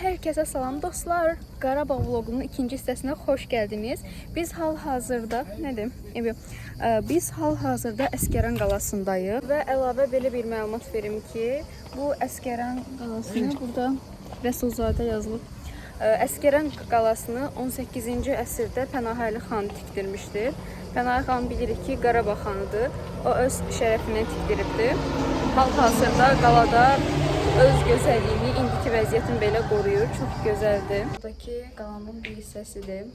Herkese salam dostlar. Qarabağ vlogunun ikinci hissəsinə xoş gəldiniz. Biz hal-hazırda biz hal-hazırda Əsgəran qalasındayıq və əlavə belə bir məlumat verim ki, bu Əsgəran qalasını burada Rəsulzadə yazılıb. Əsgəran qalasını 18-ci əsrdə Pənahəli xan tikdirmişdir. Pənahəli xan bilirik ki, Qarabağ xanıdır. O öz şərəfindən tikdiribdir. Hal-hazırda qalada öz gözəlliyini indiki vəziyyətini belə qoruyur. Çox gözəldir. Buradakı qalanın bir hissəsidir.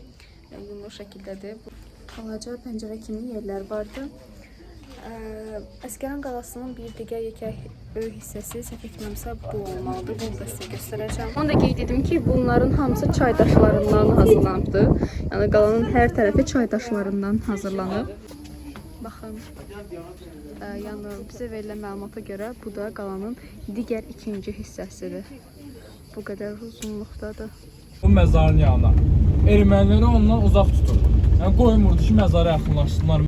Yumru şəkildədir. Balaca pəncərə kimi yerlər vardı. Əsgəran qalasının bir digər böyük hissəsi səhv etmirəmsə bu olmalıdır. Bunu da sizə göstərəcəm. Onu da qeyd edim ki, bunların hamısı çay daşlarından hazırlanıbdır. Yəni qalanın hər tərəfi çay daşlarından hazırlanıb. Baxın. Yəni bizə verilən məlumata görə bu da qalanın digər ikinci hissəsidir. Bu qədər uzunluqdadır. Bu məzarın yanına erməniləri ondan uzaq tutur. Yəni qoymurdu ki, məzara yaxınlaşsınlar.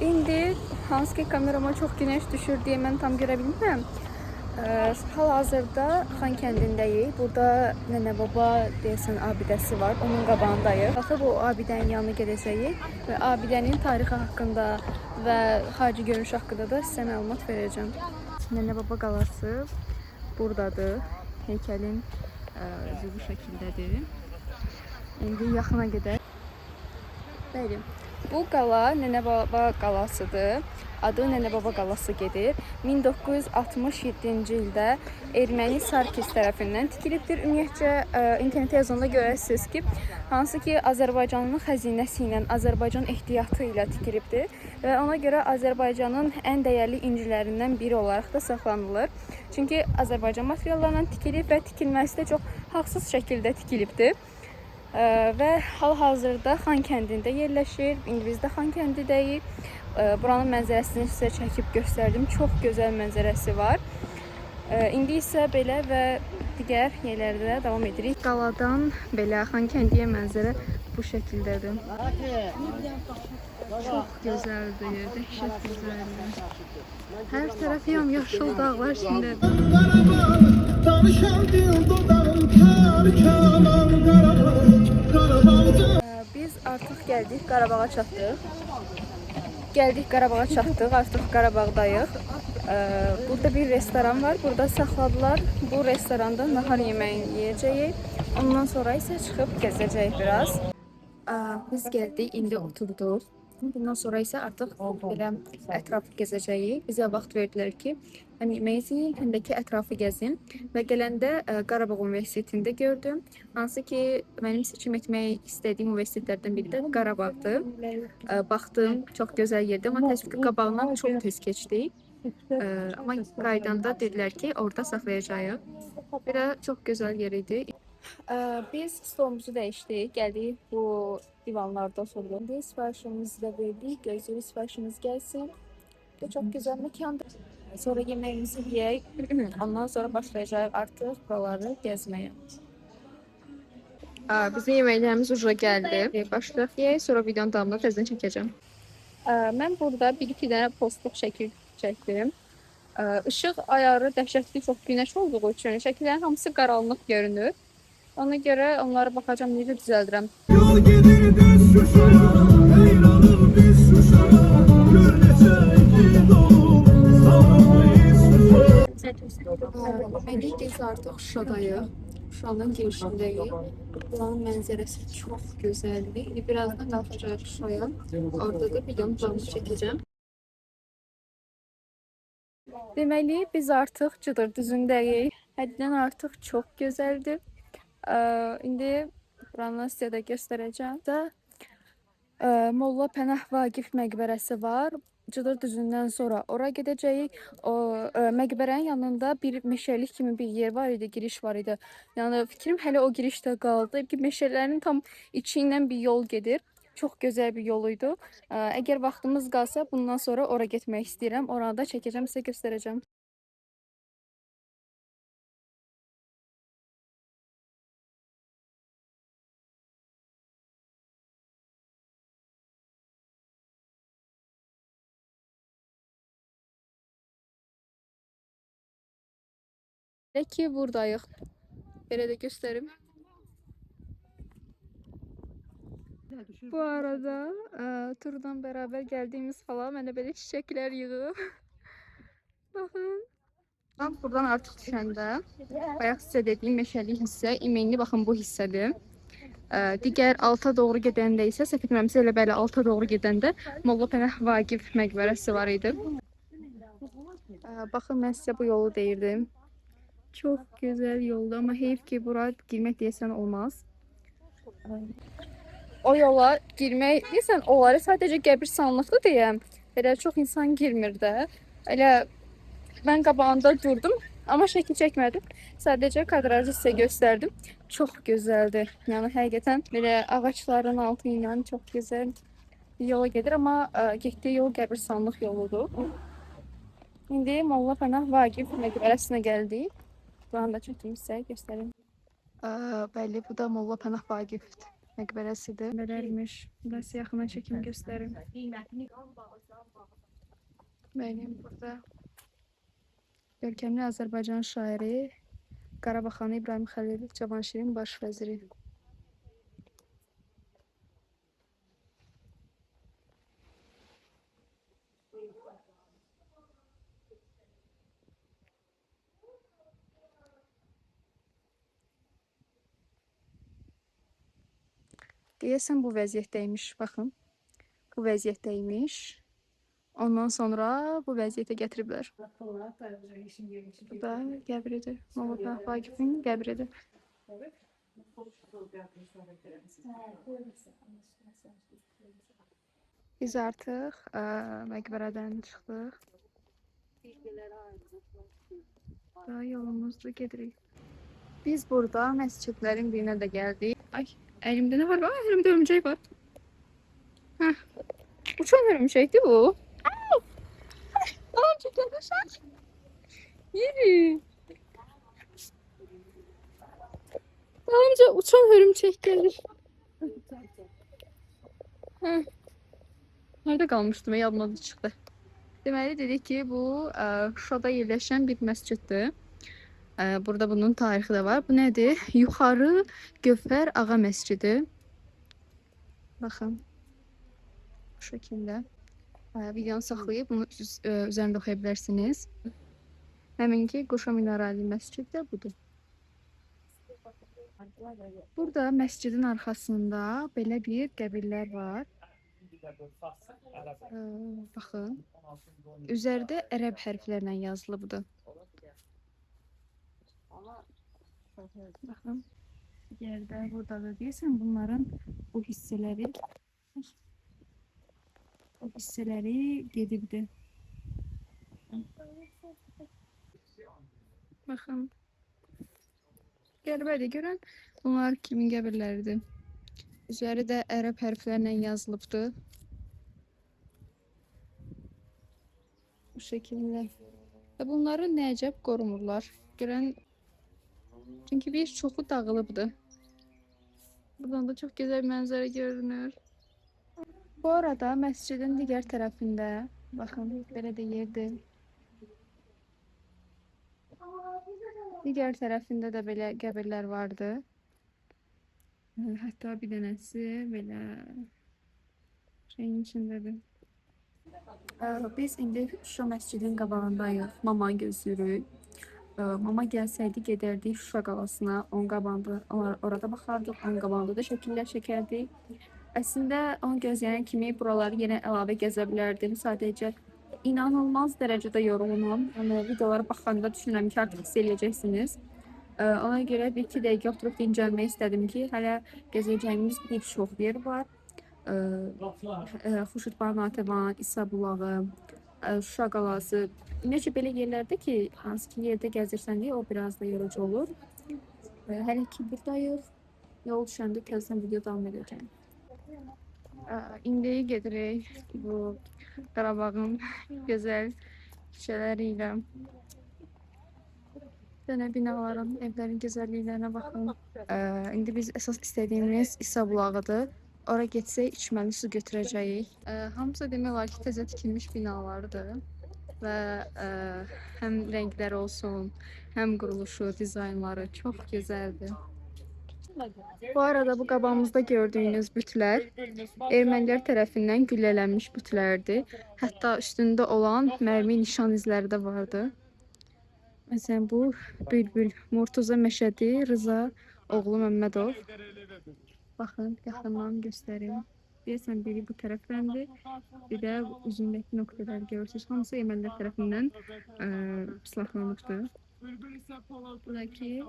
İndi hansı ki kamerama çox günəş düşür deyə mən tam görə bilmirəm. Hal-hazırda Xan kəndindəyik. Burada Nənə Baba deyəsən abidəsi var. Onun qabağındayıq. Baxıb o abidənin yanına gedəcəyik və abidənin tarixi haqqında və xarici görünüş haqqında da sizə məlumat verəcəm. Nənə Baba qalası buradadır. Heykəlin özü bu şəkildədir. İndi yaxına gedək. Bəli. Bu qala Nənə Baba qalasıdır. Adı Nənə Baba qalası gedir. 1967-ci ildə erməni Sarkis tərəfindən tikilibdir. Ümumiyyətcə internetə yazanda görərsiniz ki, hansı ki Azərbaycanın xəzinəsi ilə, Azərbaycan ehtiyatı ilə tikilibdir və ona görə Azərbaycanın ən dəyərli incilərindən biri olaraq da saxlanılır. Çünki Azərbaycan materiallarından tikilib və tikilməsi də çox haqsız şəkildə tikilibdir. Və hal-hazırda Xan kəndində yerləşir. İndi biz də Xan kəndindəyik. Buranın mənzərəsini sizə çəkib göstərdim. Çox gözəl mənzərəsi var. İndi isə belə və digər yerlərdə davam edirik. Qaladan belə Xan kəndiyə mənzərə bu şəkildədir. Çox gözəldir, dəhşət gözəldir. Hər tərəf yamyaşıl dağlar içindədir. Biz artıq gəldik, Qarabağa çatdıq. Artıq Qarabağdayıq. Burada bir restoran var, burada saxladılar. Bu restoranda nahar yeməyini yeyəcəyik. Ondan sonra isə çıxıb gəzəcəyik biraz. Biz gəldik, indi oturduq. Bundan sonra isə artıq belə ətrafı gəzəcəyik. Bizə vaxt verdilər ki, həm yeməyizi yiyin, həm də ki ətrafı gəzin. Və gələndə Qarabağ Universitetində gördüm. Hansı ki, mənim seçim etmək istədiyim universitetlərdən biri də Qarabağdır. Baxdım, çox gözəl yerdir, amma təəssüf ki, qabağından çox tez keçdik. Amma qaydanda dedilər ki, orada saxlayacağıq. Belə çox gözəl yer idi. Biz stolumuzu dəyişdik, gəldik bu divanlarda oturduq. İndi sifarişimizi də verdik, gözləyirik sifarişimiz gəlsin. Çox gözəl məkandır. Sonra yeməyimizi yeyək, ondan sonra başlayacağıq artıq buraları gəzməyə. Bizim yeməklərimiz uca gəldi. Başlayaq yeyək, sonra videonun davamında təzədən çəkəcəm. Mən burada bir-iki dənə postluk şəkil çəkdim. Işıq ayarı dəhşətli çox günəş olduğu üçün şəkillərin hamısı qaranlıq görünür. Ona görə onlara baxacağım, necə düzəldirəm. Yol gedir düz Şuşaya, eynalım biz Şuşaya, gör neçə doğum, sağlamayız Şuşaya. Biz artıq Şuşadayıq. Şuşanın girişindəyik. Buranın mənzərəsi çox gözəldir. Birazdan qalxacaq Şuşaya. Orada da videonun davamını çəkəcəm. Deməli, biz artıq Cıdır düzündəyik. Həddən artıq çox gözəldir. İndi buranı sizə də göstərəcəm. Molla Pənah Vaqif məqbərəsi var. Cıdır düzündən sonra ora gedəcəyik. O məqbərənin yanında bir meşəlik kimi bir yer var idi, giriş var idi. Yəni fikrim hələ o girişdə qaldı. Meşələrin tam içi ilə bir yol gedir. Çox gözəl bir yol idi. Əgər vaxtımız qalsa bundan sonra ora getmək istəyirəm. Orada çəkəcəm, sizə göstərəcəm. Elə ki buradayıq. Belə də göstərim. Bu arada turdan beraber geldiğimiz falan mənə belə çiçəklər yığıb. Baxın. Tam buradan artıq düşəndə bayaq sizə dediyim meşəlik hissə, imenli baxın bu hissədir. Digər alta doğru gedəndə isə səhv etmirəmsə elə belə alta doğru gedəndə Molla Pənah Vaqif məqbərəsi var idi. Baxın mən sizə bu yolu deyirdim. Çox gözəl yoldur, amma heyf ki bura girmək deyəsən olmaz. O yola girmək deyəsən olar, sadəcə qəbirstanlıqdır deyəm. Belə çox insan girmir də. Elə mən qabağında durdum, amma şəkil çəkmədim. Sadəcə kadrajı sizə göstərdim. Çox gözəldir. Yəni həqiqətən belə ağacların altı ilə çox gözəl bir yola gedir, amma getdiyi yol qəbirstanlıq yoludur. İndi Molla Pənah Vaqif məqbərəsinə gəldik. Buranı da çəkim sizə göstərim. Bəli, bu da Molla Pənah Vaqif məqbərəsidir. Belərmiş. Burası yaxına çəkim göstərim. Bəli, burada görkəmli Azərbaycan şairi Qarabağ xanı İbrahim Xəlil Cavanşirin baş vəziri. Deyəsən bu vəziyyətdəymiş, baxın. Bu vəziyyətdəymiş. Ondan sonra bu vəziyyətə gətiriblər. Bu da qəbridir. Molla Pənah Vaqifin qəbridir. Biz artıq məqbərədən çıxdıq. Daha yolumuzda gedirik. Biz burada məscidlərin birinə də gəldik. Ay, əlimdə nə var? Ay, əlimdə örümcək var. Heh. Uçan örümcəkdir bu. Tamam, çekelim. Yürü. Daha önce uçan örümcek gelir. Heh. Nerede kalmıştım? Yadımdan çıxdı. Deməli dedik ki, bu Şuşada yerləşən bir məsciddir. Burada bunun tarixi də var. Bu nədir? Yuxarı Gövhər Ağa məscidi. Baxın. Bu şəkildə. Videonu saxlayıb bunu üzərində oxuya bilərsiniz. Həminki Qoşa Minarəli məscid də budur. Burada məscidin arxasında belə bir qəbirlər var. Baxın. Üzərdə ərəb hərflərlə yazılıbdır. Baxın. Yerdə burada da deyirsən bunların bu hissələri gedibdir. Baxın. Qəribədir, görən bunlar kimin qəbirləridir? Üzəri də ərəb hərflərlə yazılıbdır. Bu şəkildə. Və bunları nəcəb qorumurlar. Görən, çünki bir çoxu dağılıbdır. Buradan da çox gözəl mənzərə görünür. Bu arada məscidin digər tərəfində, baxın, belə də yerdir. Digər tərəfində də belə qəbirlər vardı. Hətta bir dənəsi belə şeyin içindədir. Biz indi Şuşa məscidin qabağındayıq. Mama gözləyirik. Mama gəlsəydi gedərdik Şuşa qalasına. Onun qabağında orada baxardıq. Onun qabağında da şəkillər çəkərdik. Əslində onu gözləyən kimi buraları yenə əlavə gəzə bilərdim. Sadəcə inanılmaz dərəcədə yorulmam. Yəni videolara baxanda düşünürəm ki, artıq hiss eləyəcəksiniz. Ona görə 1-2 dəqiqə oturub dincəlmək istədim ki, hələ gəzəcəyimiz bir çox yer var. Xurşudbağ Natəvan, İsa bulağı, Şuşa qalası. Ümumiyyətlə belə yerlərdə ki, hansı ki yerdə gəzirsən deyə o biraz da yorucu olur. Hələ ki buradayıq. Yol düşəndə təzədən video davam edəcəm. İndi gedirik bu Qarabağın gözəl küçələri ilə. Dənə binaların, evlərin gözəlliyinə baxın. İndi biz əsas istədiyimiz İsa bulağıdır. Ora getsək içməli su götürəcəyik. Hamısı demək olar ki, təzə tikilmiş binalardır. və həm rəngləri olsun, həm quruluşu, dizaynları çox gözəldir. Bu arada bu qabağımızda gördüyünüz bütlər ermənilər tərəfindən güllələnmiş bütlərdir. Hətta üstündə olan mərmi nişan izləri də vardı. Məsələn, bu Bülbül Murtuza Məşədi Rıza oğlu Məmmədov. Baxın, yaxından göstərim. Deyəsən, biri bu tərəfdəndir. Bir də üzündəki nöqtələri görürsünüz. Hamısı ermənilər tərəfindən silahlanıbdır. Buradakı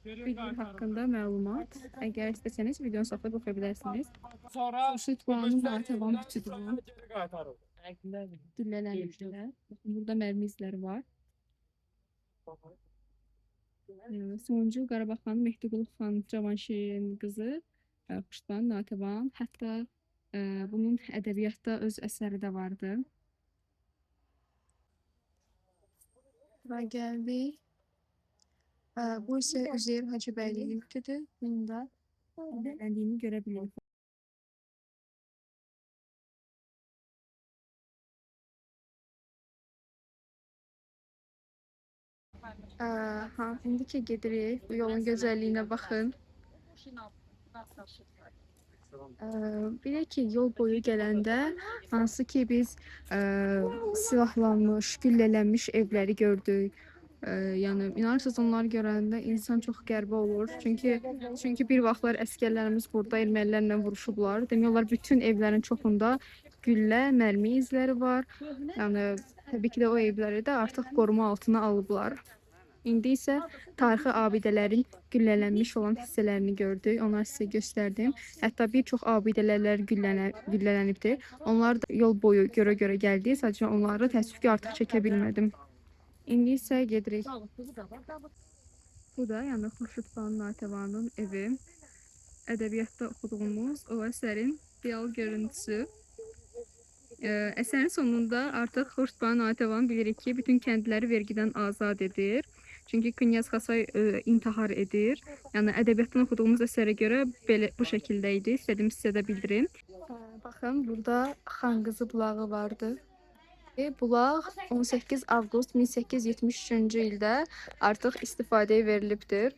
Bülbül haqqında məlumat. Əgər istəsəniz, videonu saxlayıb oxuya bilərsiniz. Xurşudvanın Natəvan bütüdür. Güllələnmişlər. Burada mərmi izləri var. Sonuncu Qarabağ xanı Mehdiqulu xan Cavanşirin qızı Xurşudvan Natəvan. Hətta bunun ədəbiyyatda öz əsəri də vardı. Və gəldik. Bu isə Üzeyir Hacıbəylinin bütüdür. Bunun da güllələndiyini görə bilirik. İndi ki gedirik, bu yolun gözəlliyinə baxın. Bilək ki, yol boyu gələndə hansı ki biz silahlanmış, güllələnmiş evləri gördük. Yəni inanırsınız, onları görəndə insan çox qəribə olur. Çünki bir vaxtlar əsgərlərimiz burada ermənilərlə vuruşublar. Demək olar bütün evlərin çoxunda güllə, mərmi izləri var. Yəni təbii ki də o evləri də artıq qoruma altına alıblar. İndi isə tarixi abidələrin güllələnmiş olan hissələrini gördük. Onları sizə göstərdim. Hətta bir çox abidələr güllələnibdir. Onlar da yol boyu görə gəldi. Sadəcə onları təəssüf ki artıq çəkə bilmədim. İndi isə gedirik. Bu da yəni Xurşudvan Natəvanın evi. Ədəbiyyatda oxuduğumuz o əsərin real görüntüsü. Əsərin sonunda artıq Xurşudvan Natəvan bilirik ki, bütün kəndləri vergidən azad edir. Çünki Knyaz Xasay intihar edir. Yəni ədəbiyyatdan oxuduğumuz əsərə görə belə bu şəkildə idi. İstədim sizə də bildirim. Baxın, burada Xan qızı bulağı vardı. Bulaq 18 avqust 1873-cü ildə artıq istifadəyə verilibdir.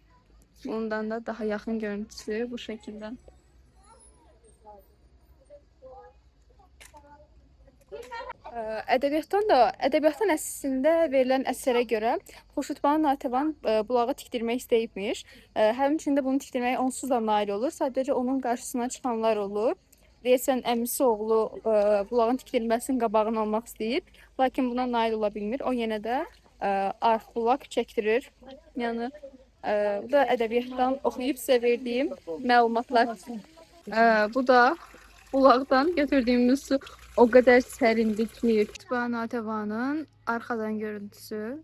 Bundan da daha yaxın görüntüsü bu şəkildə. Ədəbiyyatdan əslində verilən əsərə görə Xurşudvan Natəvan bulağı tikdirmək istəyibmiş. Həmçində bunu tikdirməyə onsuz da nail olur. Sadəcə onun qarşısına çıxanlar olur. Deyəsən, əmisi oğlu bulağın tikdirilməsinin qabağını almaq istəyir. Lakin buna nail ola bilmir. O yenə də bulaq çəkdirir. Yəni, bu da ədəbiyyatdan oxuyub sizə verdiyim məlumatlar. Bu da bulaqdan götürdüyümüz su o qədər sərindir ki, Xurşudvan Natəvanın arxadan görüntüsü.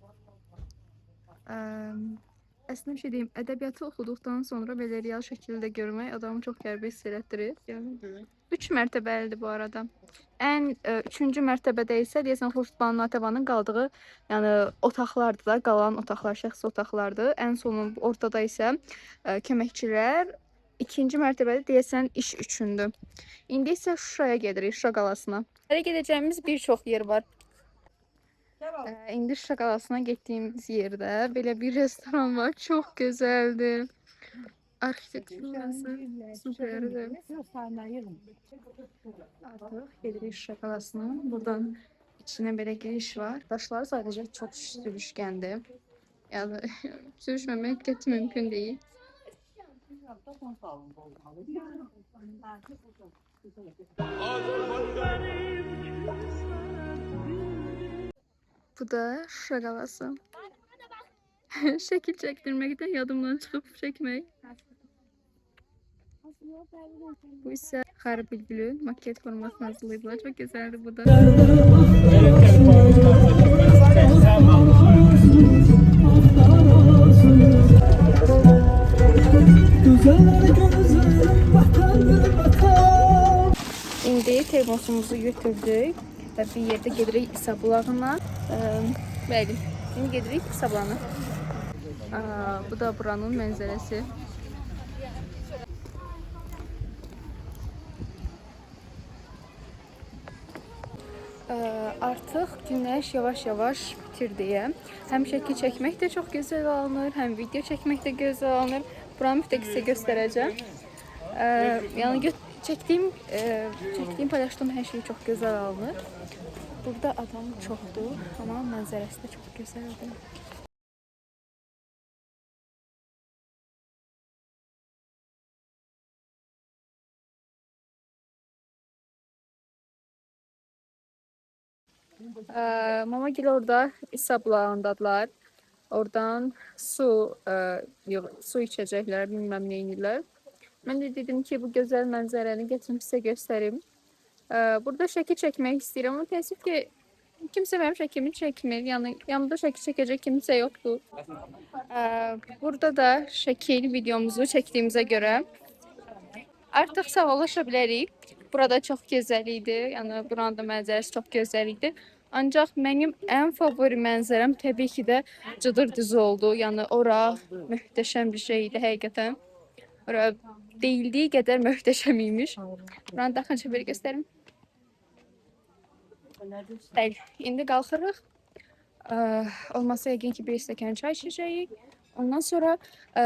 Əslində bir şey deyim, ədəbiyyatı oxuduqdan sonra belə real şəkildə görmək adamı çox qəribə hiss elətdirir. 3 mərtəbəlidir bu arada. Ən 3-cü mərtəbədə isə deyəsən Xurşudvan Natəvanın qaldığı, yəni otaqlardır da, qalan otaqlar, şəxsi otaqlardır. Ən sonun ortada isə köməkçilər. 2-ci mərtəbədə deyəsən iş üçündür. İndi isə Şuşaya gedirik, Şuşa qalasına. Hələ gedəcəyimiz bir çox yer var. İndi Şuşa qalasına getdiyimiz yerdə belə bir restoran var. Çox gözəldir. Arxitekturası süperdir. Artıq gedirik Şuşa qalasına. Buradan içinə belə giriş var. Daşları sadəcə çox sürüşkəndir. Yəni sürüşməmək qəti mümkün deyil. Bu da Şuşa qalası. Şəkil çəkdirməkdən yadımdan çıxıb çəkmək. Bu isə Xarı Bülbülün maket formasını hazırlayıblar. Çox gözəldir bu da. İndi termosumuzu götürdük və bir yerdə gedirik İsa bulağına. Bəli, indi gedirik İsa bulağına. Bu da buranın mənzərəsi. Artıq günəş yavaş-yavaş bitir deyə. Həm şəkil çəkmək də çox gözəl alınır, həm video çəkmək də gözəl alınır. Buranı bir də sizə göstərəcəm. Yəni çəkdiyim, paylaşdığım hər şey çox gözəl alınır. Burada adam çoxdur, amma mənzərəsi də çox gözəldir. Mamagil orada İsa bulağındadılar. Oradan su içəcəklər, bilməm nə edirlər. Mən də dedim ki, bu gözəl mənzərəni gətirim sizə göstərim. Burada şəkil çəkmək istəyirəm, amma təəssüf ki, kimsə mənim şəkilimi çəkmir. Yəni yanımda şəkil çəkəcək kimsə yoxdur. Burada da şəkil videomuzu çəkdiyimizə görə artıq sağollaşa bilərik. Burada çox gözəl idi. Yəni buranın da mənzərəsi çox gözəl idi. Ancaq mənim ən favori mənzərəm təbii ki də Cıdır düzü oldu. Yəni ora möhtəşəm bir şey idi həqiqətən. Ora deyildiyi qədər möhtəşəm imiş. Buranı daxilcə bir göstərim. Bəli, indi qalxırıq. Olmasa yəqin ki bir stəkan çay içəcəyik. Ondan sonra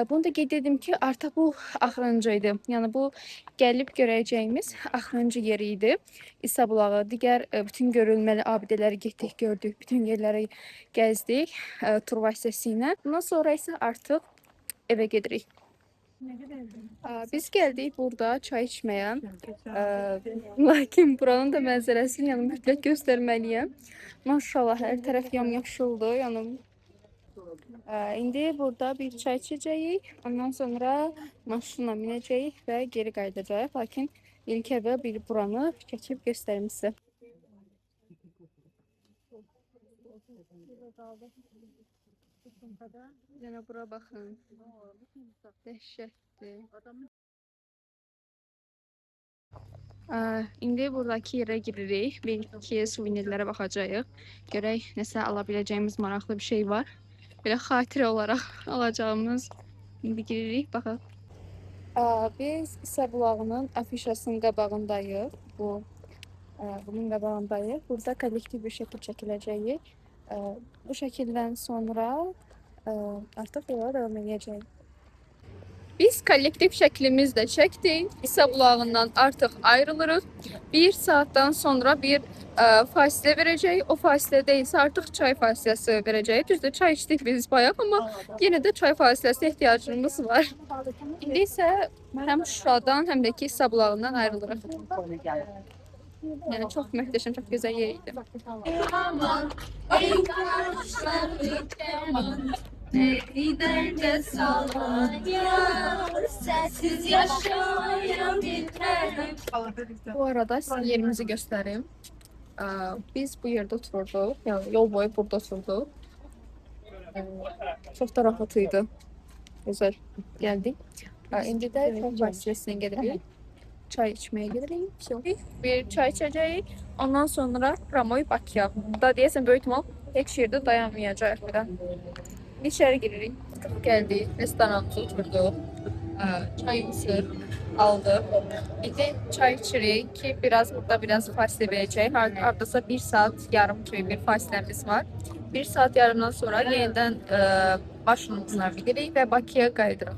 bunu da qeyd edim ki, artıq bu axırıncı idi. Yəni bu gəlib görəcəyimiz axırıncı yeri idi. İsa bulağı, digər bütün görülməli abidələri getdik, gördük, bütün yerləri gəzdik tur vasitəsilə. Bundan sonra isə artıq evə gedirik. Biz gəldik burada çay içməyə. Lakin buranın da mənzərəsini yəni mütləq göstərməliyəm. Maşallah hər tərəf yamyaşıldır. Yəni indi burada bir çay içəcəyik. Ondan sonra maşınla minəcəyik və geri qayıdacağıq. Lakin ilk əvvəl bir buranı çəkib göstərim sizə. Yəni bura baxın. Dəhşətdir. İndi buradakı yerə giririk. Bir-iki suvenirlərə baxacağıq. Görək nəsə ala biləcəyimiz maraqlı bir şey var. Belə xatirə olaraq alacağımız. İndi giririk, baxaq. Biz İsa bulağının afişasının qabağındayıq. Bunun qabağındayıq. Burada kollektiv bir şəkil çəkiləcəyik. Bu şəkildən sonra artıq yola davam edəcəyik. Biz kollektiv şəklimizlə çəkdik. İsa bulağından artıq ayrılırıq. 1 saatdan sonra bir fasilə verəcək. O fasilədə isə artıq çay fasiləsi verəcək. Düzdür, çay içdik biz bayaq, amma yenə də çay fasiləsi ehtiyacımız var. İndi isə həm Şuşadan, həm də ki İsa bulağından ayrılırıq. Yəni çox möhtəşəm, çox gözəl yer idi. Derde sallanıyor, sensiz yaşayabilmem. Bu arada size yerimizi göstereyim. Biz bu yerde oturduk, yani yol boyu burada oturduk. Çok da rahatıydı. Güzel geldik. İndi də çay bahçesine gelirik. Çay içmeye gelirik. Bir çay içeceğiz. Ondan sonra Ramoy Bakıya. Da deyəsən böyük ihtimal heç yerdə dayanmayacaq bir də. İçeri giririk. Geldik. Restoranda oturduk. Çayımızı aldık. Bir de çay içirik ki biraz fasilə verəcək. Hardasa 1 saat yarım kimi bir fasiləmiz var. 1 saat yarımdan sonra yenidən maşınımızla gidirik və Bakıya qayıdırıq.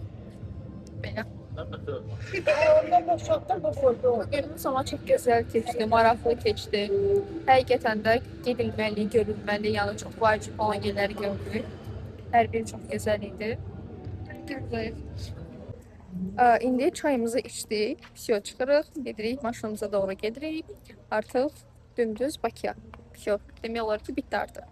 Belə. Günümüz ama çok güzel keçdi, maraqlı keçdi. Həqiqətən də gedilməli, görülməli, yəni çox vacib olan yerləri gördük. Hər biri çox gözəl idi. İndi çayımızı içdik, pisiyo çıxırıq, gedirik, maşınımıza doğru gedirik. Artıq dümdüz Bakıya. Pisiyo, demək olar ki, bitdi artıq.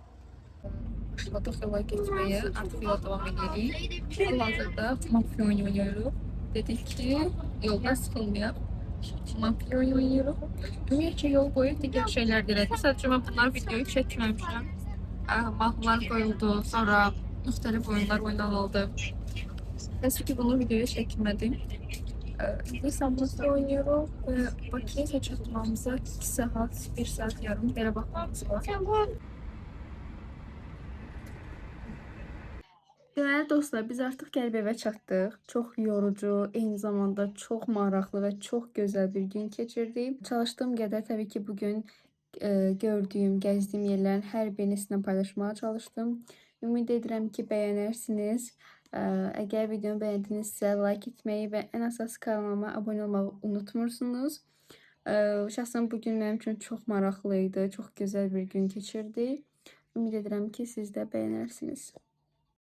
Başladıq yola getməyə, artıq yola devam edirik. Hal-hazırda mafya oynuyoruz. Dedik ki, yolda sıxılmayaq. Mafya oynuyoruz. Ümumiyyətcə yol boyu digər şeylər elədik. Sadəcə mən bunlar videoyu çəkməmişəm. Mahnılar qoyuldu, sonra müxtəlif oyunlar oynanıldı. Təəssüf ki, bunu videoya çəkmədim. İstanbul'da oynuyoruz ve Bakı'ya çatmamıza 2 saat, 1 saat yarım belə baxmamız var. Değerli dostlar, biz artıq gəlib evə çatdıq. Çox yorucu, eyni zamanda çox maraqlı və çox gözəl bir gün keçirdik. Çalışdığım qədər təbii ki, bugün gördüyüm, gəzdiyim yerlərin hər birini sizinlə paylaşmağa çalışdım. Ümid edirəm ki, bəyənərsiniz. Əgər videomu bəyəndinizsə, like etməyi və ən əsas kanalıma abunə olmağı unutmursunuz. Şəxsən bu gün mənim üçün çox maraqlı idi, çox gözəl bir gün keçirdik. Ümid edirəm ki, siz də bəyənərsiniz.